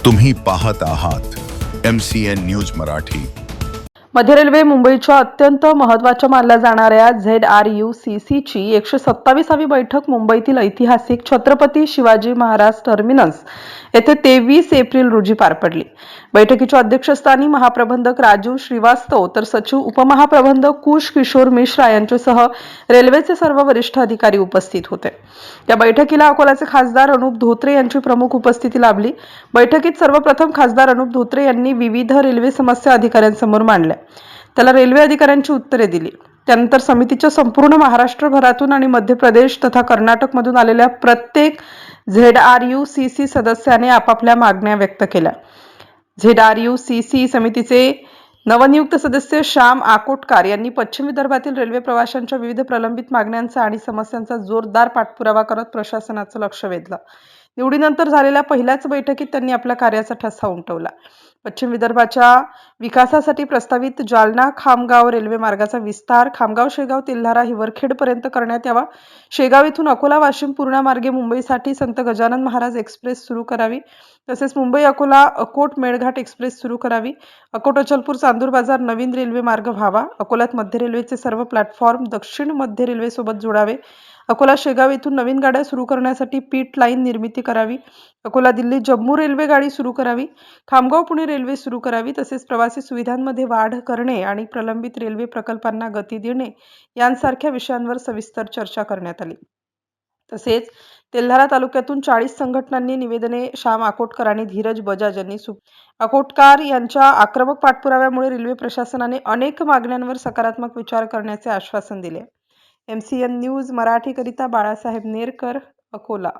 तुम्ही पाहत आहात MCN न्यूज मराठी। मध्य रेल्वे मुंबईच्या अत्यंत महत्त्वाच्या मानल्या जाणाऱ्या ZRUCC ची 127वी बैठक मुंबईतील ऐतिहासिक छत्रपती शिवाजी महाराज टर्मिनस येथे 23 एप्रिल रोजी पार पडली। बैठकीच्या अध्यक्षस्थानी महाप्रबंधक राजू श्रीवास्तव तर सचिव उपमहाप्रबंधक कुश किशोर मिश्रा यांच्यासह रेल्वेचे सर्व वरिष्ठ अधिकारी उपस्थित होते। या बैठकीला अकोलाचे खासदार अनुप धोत्रे यांची प्रमुख उपस्थिती लाभली। बैठकीत सर्वप्रथम खासदार अनुप धोत्रे यांनी विविध रेल्वे समस्या अधिकाऱ्यांसमोर मांडल्या। त्याला रेल्वे अधिकाऱ्यांची उत्तरे दिली। त्यानंतर समितीच्या संपूर्ण महाराष्ट्रभरातून आणि मध्य प्रदेश तथा कर्नाटकमधून आलेल्या प्रत्येक ZRUCC सदस्याने आपापल्या मागण्या व्यक्त केल्या। ZRUCC समितीचे नवनियुक्त सदस्य श्याम आकोटकार यांनी पश्चिम विदर्भातील रेल्वे प्रवाशांच्या विविध प्रलंबित मागण्यांचा आणि समस्यांचा जोरदार पाठपुरावा करत प्रशासनाचं लक्ष वेधलं। निवडीनंतर झालेल्या पहिल्याच बैठकीत त्यांनी आपल्या कार्याचा ठसा उमटवला। पश्चिम विदर्भाच्या विकासासाठी प्रस्तावित जालना खामगाव रेल्वे मार्गाचा विस्तार खामगाव शेगाव तेल्हारा हिवरखेड पर्यंत करण्यात यावा। शेगाव इथून अकोला वाशिम पूर्णा मार्गे मुंबईसाठी संत गजानन महाराज एक्सप्रेस सुरू करावी। तसेच मुंबई अकोला अकोट मेळघाट एक्सप्रेस सुरू करावी। अकोट अचलपूर चांदूर बाजार नवीन रेल्वे मार्ग व्हावा। अकोल्यात मध्य रेल्वेचे सर्व प्लॅटफॉर्म दक्षिण मध्य रेल्वे सोबत जोडावे। अकोला शेगाव येथून नवीन गाड्या सुरू करण्यासाठी पीट लाईन निर्मिती करावी। अकोला दिल्ली जम्मू रेल्वे गाडी सुरू करावी। खामगाव पुणे रेल्वे सुरू करावी। तसेच प्रवासी सुविधांमध्ये वाढ करणे आणि प्रलंबित रेल्वे प्रकल्पांना गती देणे यांसारख्या विषयांवर सविस्तर चर्चा करण्यात आली। तसेच तेल्हारा तालुक्यातून 40 संघटनांनी निवेदने श्याम आकोटकर आणि धीरज बजाज यांनी आकोटकर यांच्या आक्रमक पाठपुराव्यामुळे रेल्वे प्रशासनाने अनेक मागण्यांवर सकारात्मक विचार करण्याचे आश्वासन दिले। MCN न्यूज मराठी करिता बाळासाहेब नेरकर, अकोला।